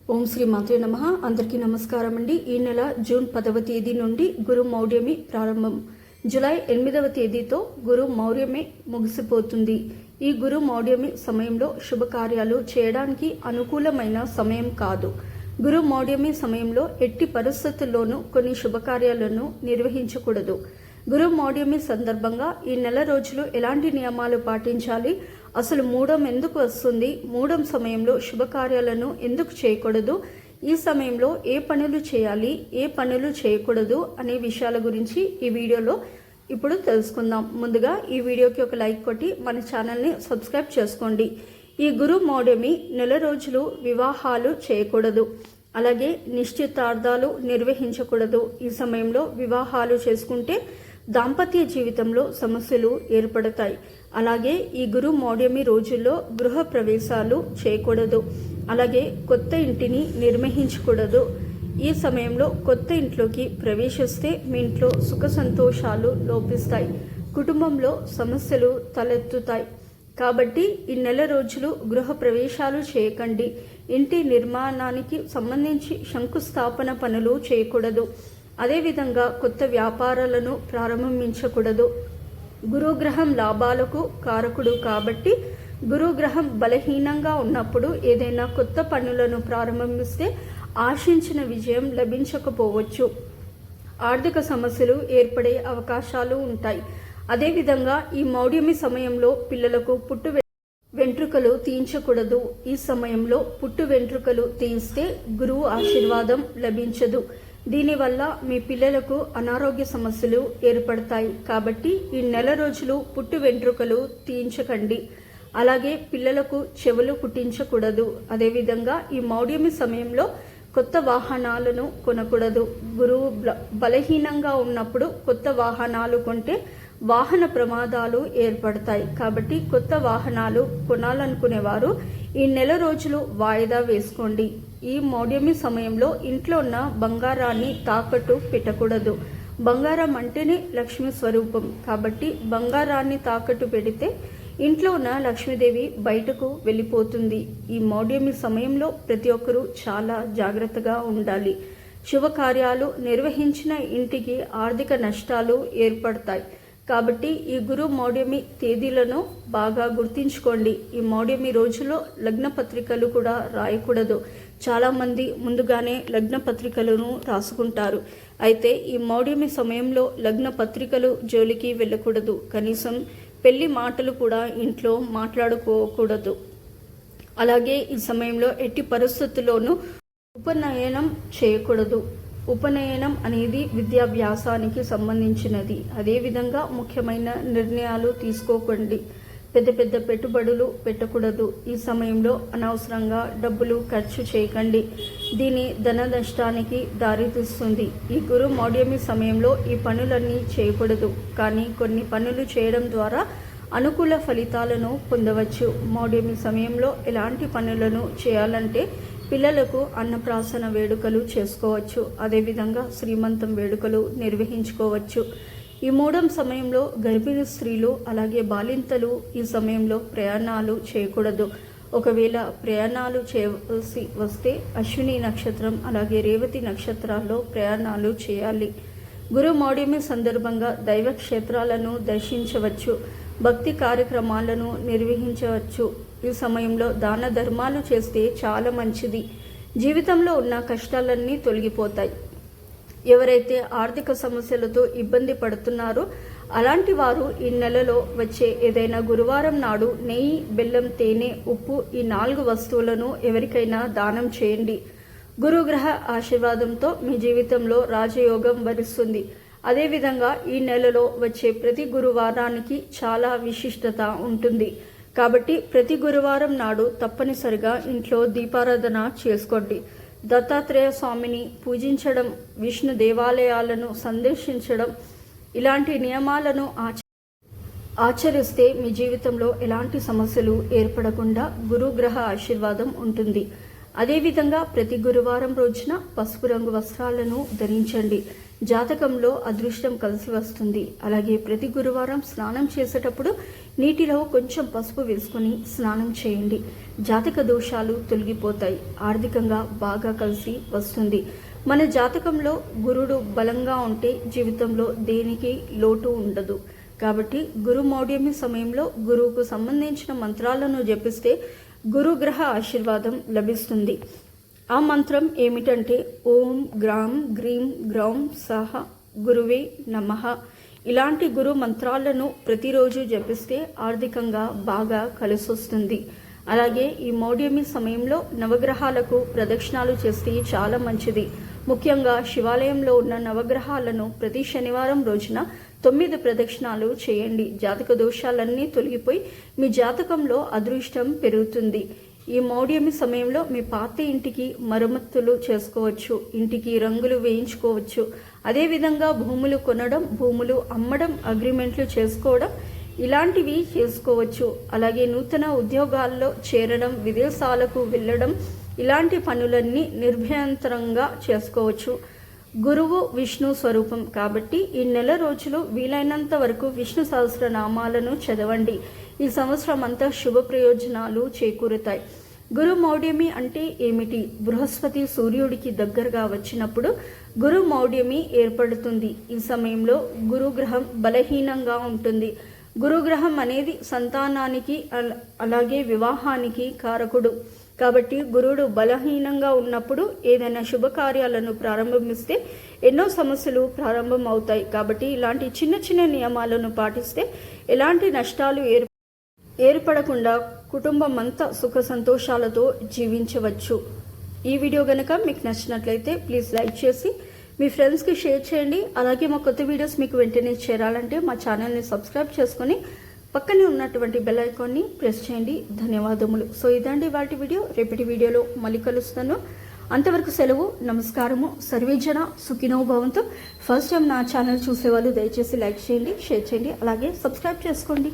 ఓం శ్రీ మాత్రే నమః. అందరికీ నమస్కారం అండి. ఈ నెల జూన్ 10వ తేదీ నుండి గురు మౌఢ్యమి ప్రారంభం. జూలై 8వ తేదీతో గురు మౌఢ్యమి ముగిసిపోతుంది. ఈ గురు మౌఢ్యమి సమయంలో శుభకార్యాలు చేయడానికి అనుకూలమైన సమయం కాదు. గురు మౌఢ్యమి సమయంలో ఎట్టి పరిస్థితుల్లోనూ కొన్ని శుభకార్యాలను నిర్వహించకూడదు. గురు మౌఢ్యమి సందర్భంగా ఈ నెల రోజులు ఎలాంటి నియమాలు పాటించాలి, అసలు మూఢం ఎందుకు వస్తుంది, మూఢం సమయంలో శుభకార్యాలను ఎందుకు చేయకూడదు, ఈ సమయంలో ఏ పనులు చేయాలి, ఏ పనులు చేయకూడదు అనే విషయాల గురించి ఈ వీడియోలో ఇప్పుడు తెలుసుకుందాం. ముందుగా ఈ వీడియోకి ఒక లైక్ కొట్టి మన ఛానల్ని సబ్స్క్రైబ్ చేసుకోండి. ఈ గురు మౌఢ్యమి నెల రోజులు వివాహాలు చేయకూడదు, అలాగే నిశ్చితార్థాలు నిర్వహించకూడదు. ఈ సమయంలో వివాహాలు చేసుకుంటే దాంపత్య జీవితంలో సమస్యలు ఏర్పడతాయి. అలాగే ఈ గురు మౌఢ్యమి రోజుల్లో గృహ ప్రవేశాలు చేయకూడదు, అలాగే కొత్త ఇంటిని నిర్మించకూడదు. ఈ సమయంలో కొత్త ఇంట్లోకి ప్రవేశిస్తే మీ ఇంట్లో సుఖ సంతోషాలు లోపిస్తాయి, కుటుంబంలో సమస్యలు తలెత్తుతాయి. కాబట్టి ఈ నెల రోజులు గృహ ప్రవేశాలు చేయకండి. ఇంటి నిర్మాణానికి సంబంధించి శంకుస్థాపన పనులు చేయకూడదు. అదేవిధంగా కొత్త వ్యాపారాలను ప్రారంభించకూడదు. గురుగ్రహం లాభాలకు కారకుడు కాబట్టి గురుగ్రహం బలహీనంగా ఉన్నప్పుడు ఏదైనా కొత్త పనులను ప్రారంభిస్తే ఆశించిన విజయం లభించకపోవచ్చు. ఆర్థిక సమస్యలు ఏర్పడే అవకాశాలు ఉంటాయి. అదేవిధంగా ఈ మౌఢ్యమి సమయంలో పిల్లలకు పుట్టు వెంట్రుకలు తీయించకూడదు. ఈ సమయంలో పుట్టు వెంట్రుకలు తీయిస్తే గురువు ఆశీర్వాదం లభించదు. దీనివల్ల మీ పిల్లలకు అనారోగ్య సమస్యలు ఏర్పడతాయి. కాబట్టి ఈ నెల రోజులు పుట్టు వెంట్రుకలు తీయించకండి. అలాగే పిల్లలకు చెవులు కుట్టించకూడదు. అదేవిధంగా ఈ మౌఢ్యమి సమయంలో కొత్త వాహనాలను కొనకూడదు. గురువు బలహీనంగా ఉన్నప్పుడు కొత్త వాహనాలు కొంటే వాహన ప్రమాదాలు ఏర్పడతాయి. కాబట్టి కొత్త వాహనాలు కొనాలనుకునేవారు ఈ నెల రోజులు వాయిదా వేసుకోండి. ఈ మౌఢ్యమి సమయంలో ఇంట్లో ఉన్న బంగారాన్ని తాకట్టు పెట్టకూడదు. బంగారం అంటేనే లక్ష్మీ స్వరూపం కాబట్టి బంగారాన్ని తాకట్టు పెడితే ఇంట్లో ఉన్న లక్ష్మీదేవి బయటకు వెళ్ళిపోతుంది. ఈ మౌఢ్యమి సమయంలో ప్రతి ఒక్కరూ చాలా జాగ్రత్తగా ఉండాలి. శుభకార్యాలు నిర్వహించిన ఇంటికి ఆర్థిక నష్టాలు ఏర్పడతాయి. కాబట్టి ఈ గురు మౌఢ్యమి తేదీలను బాగా గుర్తించుకోండి. ఈ మౌఢ్యమి రోజుల్లో లగ్న పత్రికలు కూడా రాయకూడదు. చాలామంది ముందుగానే లగ్న పత్రికలను రాసుకుంటారు. అయితే ఈ మౌఢ్యమి సమయంలో లగ్న పత్రికలు జోలికి వెళ్ళకూడదు. కనీసం పెళ్లి మాటలు కూడా ఇంట్లో మాట్లాడుకోకూడదు. అలాగే ఈ సమయంలో ఎట్టి పరిస్థితుల్లోనూ ఉపనయనం చేయకూడదు. ఉపనయనం అనేది విద్యాభ్యాసానికి సంబంధించినది. అదేవిధంగా ముఖ్యమైన నిర్ణయాలు తీసుకోకండి. పెద్ద పెద్ద పెట్టుబడులు పెట్టకూడదు. ఈ సమయంలో అనవసరంగా డబ్బులు ఖర్చు చేయకండి. దీని ధన నష్టానికి దారితీస్తుంది. ఈ గురు మౌఢ్యమి సమయంలో ఈ పనులన్నీ చేయకూడదు. కానీ కొన్ని పనులు చేయడం ద్వారా అనుకూల ఫలితాలను పొందవచ్చు. మౌఢ్యమి సమయంలో ఎలాంటి పనులను చేయాలంటే పిల్లలకు అన్నప్రాసన వేడుకలు చేసుకోవచ్చు. అదేవిధంగా శ్రీమంతం వేడుకలు నిర్వహించుకోవచ్చు. ఈ మూఢం సమయంలో గర్భిణీ స్త్రీలు అలాగే బాలింతలు ఈ సమయంలో ప్రయాణాలు చేయకూడదు. ఒకవేళ ప్రయాణాలు చేసి వస్తే అశ్విని నక్షత్రం అలాగే రేవతి నక్షత్రాల్లో ప్రయాణాలు చేయాలి. గురు మౌఢ్యమి సందర్భంగా దైవ క్షేత్రాలను దర్శించవచ్చు, భక్తి కార్యక్రమాలను నిర్వహించవచ్చు. ఈ సమయంలో దాన ధర్మాలు చేస్తే చాలా మంచిది. జీవితంలో ఉన్న కష్టాలన్నీ తొలగిపోతాయి. ఎవరైతే ఆర్థిక సమస్యలతో ఇబ్బంది పడుతున్నారో అలాంటి వారు ఈ నెలలో వచ్చే ఏదైనా గురువారం నాడు నెయ్యి, బెల్లం, తేనె, ఉప్పు ఈ 4 వస్తువులను ఎవరికైనా దానం చేయండి. గురుగ్రహ ఆశీర్వాదంతో మీ జీవితంలో రాజయోగం వరిస్తుంది. అదేవిధంగా ఈ నెలలో వచ్చే ప్రతి గురువారానికి చాలా విశిష్టత ఉంటుంది. కాబట్టి ప్రతి గురువారం నాడు తప్పనిసరిగా ఇంట్లో దీపారాధన చేసుకోండి. దత్తాత్రేయ స్వామిని పూజించడం, విష్ణు దేవాలయాలను సందర్శించడం ఇలాంటి నియమాలను ఆచరిస్తే మీ జీవితంలో ఎలాంటి సమస్యలు ఏర్పడకుండా గురుగ్రహ ఆశీర్వాదం ఉంటుంది. అదేవిధంగా ప్రతి గురువారం రోజున పసుపు రంగు వస్త్రాలను ధరించండి. జాతకంలో అదృష్టం కలిసి వస్తుంది. అలాగే ప్రతి గురువారం స్నానం చేసేటప్పుడు నీటిలో కొంచెం పసుపు వేసుకొని స్నానం చేయండి. జాతక దోషాలు తొలగిపోతాయి. ఆర్థికంగా బాగా కలిసి వస్తుంది. మన జాతకంలో గురుడు బలంగా ఉంటే జీవితంలో దేనికి లోటు ఉండదు. కాబట్టి గురు మౌఢ్యమి సమయంలో గురువుకు సంబంధించిన మంత్రాలను జపిస్తే గురుగ్రహ ఆశీర్వాదం లభిస్తుంది. ఆ మంత్రం ఏమిటంటే ఓం గ్రాం గ్రీం గ్రౌం సహ గురువే నమః. ఇలాంటి గురు మంత్రాలను ప్రతిరోజు జపిస్తే ఆర్థికంగా బాగా కలిసొస్తుంది. అలాగే ఈ మౌఢ్యమి సమయంలో నవగ్రహాలకు ప్రదక్షిణాలు చేస్తే చాలా మంచిది. ముఖ్యంగా శివాలయంలో ఉన్న నవగ్రహాలను ప్రతి శనివారం రోజున 9 ప్రదక్షిణాలు చేయండి. జాతక దోషాలన్నీ తొలగిపోయి మీ జాతకంలో అదృష్టం పెరుగుతుంది. ఈ మౌఢ్యమి సమయంలో మీ పాత ఇంటికి మరమ్మతులు చేసుకోవచ్చు, ఇంటికి రంగులు వేయించుకోవచ్చు. అదేవిధంగా భూములు కొనడం, భూములు అమ్మడం, అగ్రిమెంట్లు చేసుకోవడం ఇలాంటివి చేసుకోవచ్చు. అలాగే నూతన ఉద్యోగాల్లో చేరడం, విదేశాలకు వెళ్ళడం ఇలాంటి పనులన్నీ నిర్భయంతరంగా చేసుకోవచ్చు. గురువు విష్ణు స్వరూపం కాబట్టి ఈ నెల రోజులు వీలైనంత వరకు విష్ణు సహస్రనామాలను చదవండి. ఈ సంవత్సరం అంతా శుభ ప్రయోజనాలు చేకూరుతాయి. గురు మౌఢ్యమి అంటే ఏమిటి? బృహస్పతి సూర్యుడికి దగ్గరగా వచ్చినప్పుడు గురు మౌఢ్యమి ఏర్పడుతుంది. ఈ సమయంలో గురుగ్రహం బలహీనంగా ఉంటుంది. గురుగ్రహం అనేది సంతానానికి అలాగే వివాహానికి కారకుడు. కాబట్టి గురుడు బలహీనంగా ఉన్నప్పుడు ఏదైనా శుభకార్యాలను ప్రారంభిస్తే ఎన్నో సమస్యలు ప్రారంభం అవుతాయి. కాబట్టి ఇలాంటి చిన్న చిన్న నియమాలను పాటిస్తే ఎలాంటి నష్టాలు ఏర్పడకుండా కుటుంబం అంతా సుఖ సంతోషాలతో జీవించవచ్చు. ఈ వీడియో గనక మీకు నచ్చినట్లయితే ప్లీజ్ లైక్ చేసి మీ ఫ్రెండ్స్కి షేర్ చేయండి. అలాగే మా కొత్త వీడియోస్ మీకు వెంటనే చేరాలంటే మా ఛానల్ని సబ్స్క్రైబ్ చేసుకొని పక్కనే ఉన్నటువంటి బెల్ ఐకాన్ని ప్రెస్ చేయండి. ధన్యవాదములు. సో ఇదండి వాటి వీడియో. రేపటి వీడియోలో మళ్ళీ కలుస్తాను. అంతవరకు సెలవు. నమస్కారము. సర్వేజన సుఖినో భవంతు. ఫస్ట్ టైం నా ఛానల్ చూసేవాళ్ళు దయచేసి లైక్ చేయండి, షేర్ చేయండి, అలాగే సబ్స్క్రైబ్ చేసుకోండి.